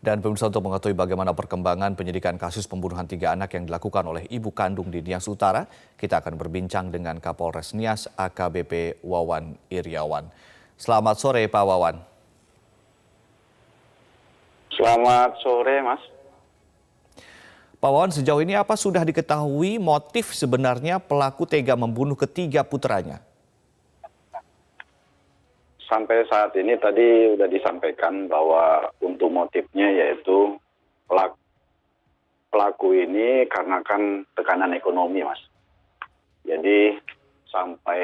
Dan pemirsa, untuk mengetahui bagaimana perkembangan penyidikan kasus pembunuhan 3 anak yang dilakukan oleh ibu kandung di Nias Utara, kita akan berbincang dengan Kapolres Nias AKBP Wawan Iriawan. Selamat sore Pak Wawan. Selamat sore, Mas. Pak Wawan, sejauh ini apa sudah diketahui motif sebenarnya pelaku tega membunuh ketiga putranya? Sampai saat ini tadi sudah disampaikan bahwa untuk motifnya yaitu pelaku ini karena kan tekanan ekonomi, Mas. Jadi sampai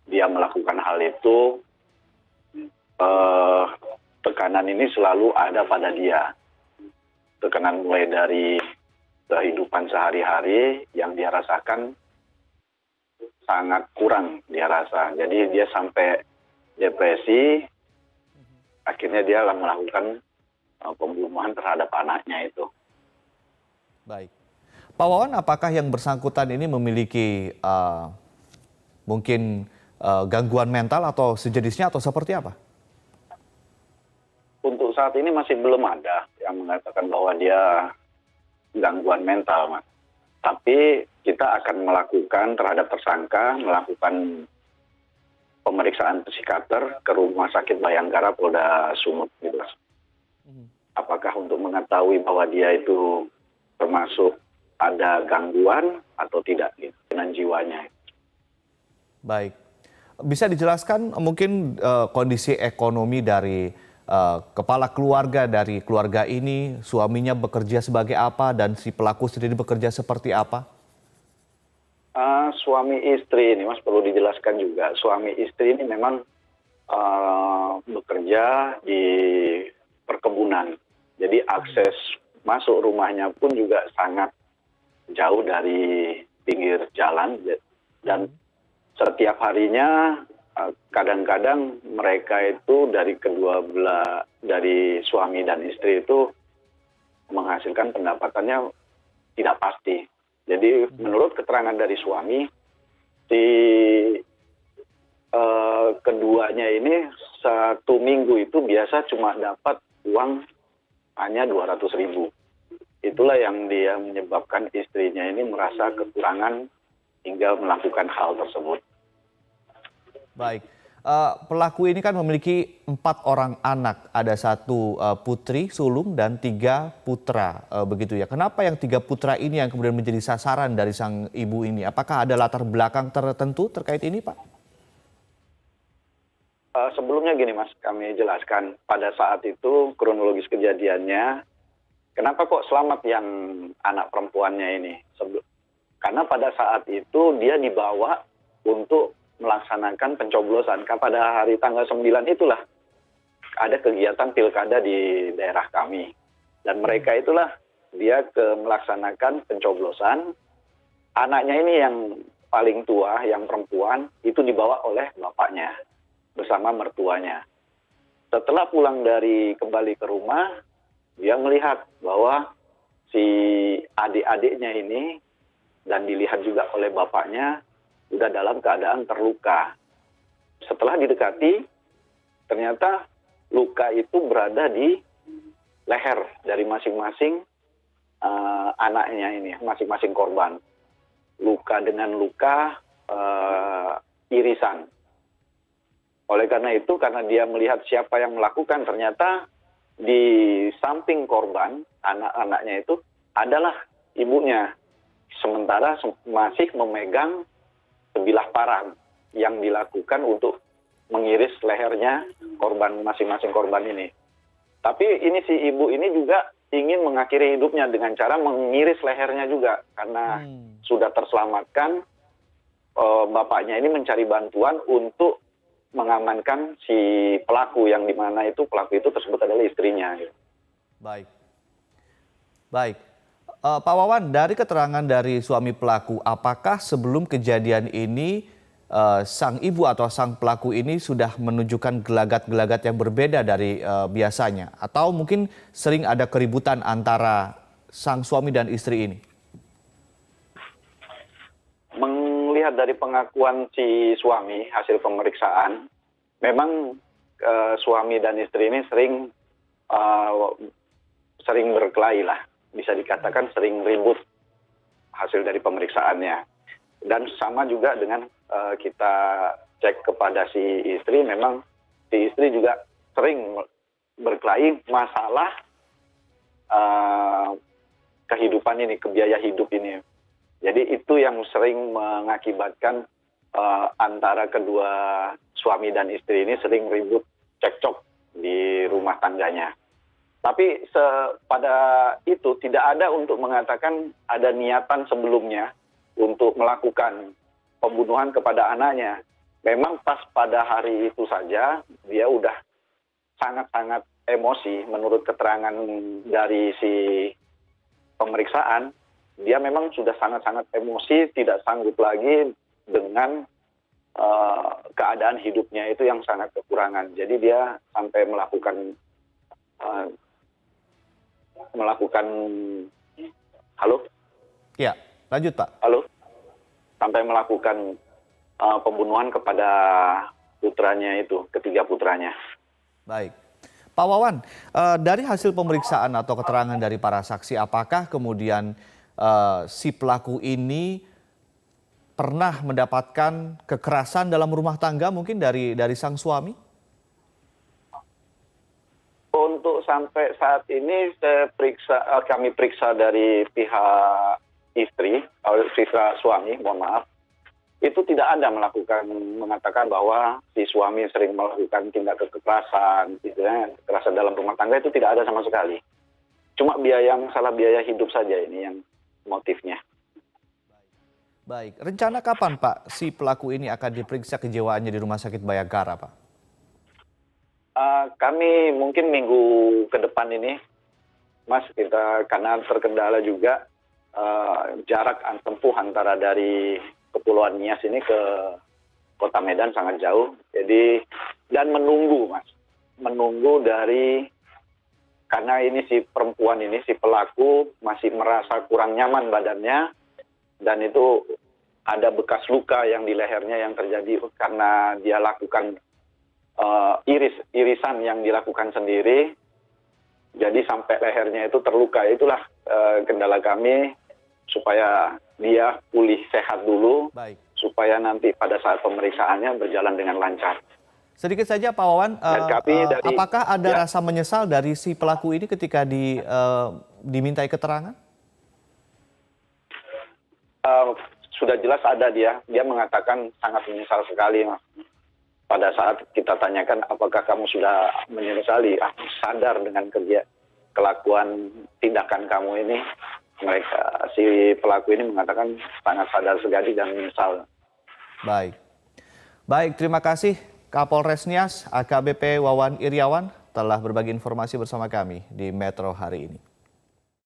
dia melakukan hal itu, tekanan ini selalu ada pada dia. Tekanan mulai dari kehidupan sehari-hari yang dia rasakan sangat kurang dia rasa. Jadi dia sampai depresi, akhirnya dia melakukan pembunuhan terhadap anaknya itu. Baik. Pak Wawan, apakah yang bersangkutan ini memiliki mungkin gangguan mental atau sejenisnya atau seperti apa? Untuk saat ini masih belum ada yang mengatakan bahwa dia gangguan mental, Mas. Tapi kita akan melakukan terhadap tersangka, melakukan pemeriksaan psikiater ke Rumah Sakit Bayangkara Polda Sumut. Gitu. Apakah untuk mengetahui bahwa dia itu termasuk ada gangguan atau tidak gitu, dengan jiwanya. Baik. Bisa dijelaskan mungkin kondisi ekonomi dari kepala keluarga dari keluarga ini, suaminya bekerja sebagai apa dan si pelaku sendiri bekerja seperti apa? Suami istri ini, Mas, perlu dijelaskan juga. Suami istri ini memang bekerja di perkebunan. Jadi akses masuk rumahnya pun juga sangat jauh dari pinggir jalan. Dan setiap harinya kadang-kadang mereka itu dari dari suami dan istri itu menghasilkan pendapatannya tidak pasti. Jadi menurut keterangan dari suami, keduanya ini 1 minggu itu biasa cuma dapat uang hanya 200.000. Itulah yang dia menyebabkan istrinya ini merasa kekurangan hingga melakukan hal tersebut. Baik. Pelaku ini kan memiliki 4 orang anak, ada 1 putri sulung dan 3 putra, begitu ya. Kenapa yang 3 putra ini yang kemudian menjadi sasaran dari sang ibu ini? Apakah ada latar belakang tertentu terkait ini, Pak? Sebelumnya gini, Mas, kami jelaskan pada saat itu kronologis kejadiannya, kenapa kok selamat yang anak perempuannya ini? Karena pada saat itu dia dibawa untuk melaksanakan pencoblosan. Pada hari tanggal 9 itulah ada kegiatan pilkada di daerah kami. Dan mereka itulah dia melaksanakan pencoblosan. Anaknya ini yang paling tua, yang perempuan, itu dibawa oleh bapaknya bersama mertuanya. Setelah pulang kembali ke rumah, dia melihat bahwa si adik-adiknya ini dan dilihat juga oleh bapaknya sudah dalam keadaan terluka. Setelah didekati, ternyata luka itu berada di leher dari masing-masing anaknya ini, masing-masing korban. Luka dengan luka irisan. Oleh karena itu, karena dia melihat siapa yang melakukan, ternyata di samping korban, anak-anaknya itu adalah ibunya. Sementara masih memegang sebilah parang yang dilakukan untuk mengiris lehernya masing-masing korban ini. Tapi ini si ibu ini juga ingin mengakhiri hidupnya dengan cara mengiris lehernya juga. Karena sudah terselamatkan, bapaknya ini mencari bantuan untuk mengamankan si pelaku, yang dimana itu pelaku itu tersebut adalah istrinya. Baik. Baik. Pak Wawan, dari keterangan dari suami pelaku, apakah sebelum kejadian ini sang ibu atau sang pelaku ini sudah menunjukkan gelagat-gelagat yang berbeda dari biasanya? Atau mungkin sering ada keributan antara sang suami dan istri ini? Melihat dari pengakuan si suami hasil pemeriksaan, memang suami dan istri ini sering sering berkelahi lah, bisa dikatakan sering ribut hasil dari pemeriksaannya. Dan sama juga dengan kita cek kepada si istri, memang si istri juga sering berkelahi masalah kehidupan ini, kebiaya hidup ini. Jadi itu yang sering mengakibatkan antara kedua suami dan istri ini sering ribut, cekcok di rumah tangganya. Tapi pada itu tidak ada untuk mengatakan ada niatan sebelumnya untuk melakukan pembunuhan kepada anaknya. Memang pas pada hari itu saja dia udah sangat-sangat emosi menurut keterangan dari si pemeriksaan. Dia memang sudah sangat-sangat emosi, tidak sanggup lagi dengan keadaan hidupnya itu yang sangat kekurangan. Jadi dia sampai melakukan halo? Ya, lanjut Pak. Halo? Sampai melakukan pembunuhan kepada putranya itu, ketiga putranya. Baik. Pak Wawan, dari hasil pemeriksaan atau keterangan dari para saksi, apakah kemudian si pelaku ini pernah mendapatkan kekerasan dalam rumah tangga mungkin dari sang suami? Untuk sampai saat ini kami periksa dari pihak istri, pihak suami, mohon maaf, itu tidak ada mengatakan bahwa si suami sering melakukan tindak kekerasan, gitu ya, kekerasan dalam rumah tangga itu tidak ada sama sekali. Cuma masalah biaya hidup saja ini yang motifnya. Baik, rencana kapan Pak si pelaku ini akan diperiksa kejiwaannya di Rumah Sakit Bayangkara, Pak? Kami mungkin minggu ke depan ini, Mas, kita karena terkendala juga jarak tempuh antara dari Kepulauan Nias ini ke Kota Medan sangat jauh. Jadi dan menunggu, Mas, karena ini si perempuan ini, si pelaku masih merasa kurang nyaman badannya, dan itu ada bekas luka yang di lehernya yang terjadi karena dia lakukan irisan yang dilakukan sendiri, jadi sampai lehernya itu terluka. Itulah kendala kami supaya dia pulih sehat dulu. Baik. Supaya nanti pada saat pemeriksaannya berjalan dengan lancar. Sedikit saja Pak Wawan, apakah ada rasa menyesal dari si pelaku ini ketika dimintai keterangan? Sudah jelas ada dia mengatakan sangat menyesal sekali, Mas. Pada saat kita tanyakan apakah kamu sudah menyesali, sadar dengan kelakuan tindakan kamu ini, si pelaku ini mengatakan sangat sadar sekali dan menyesal. Baik, terima kasih Kapolres Nias AKBP Wawan Iriawan telah berbagi informasi bersama kami di Metro hari ini.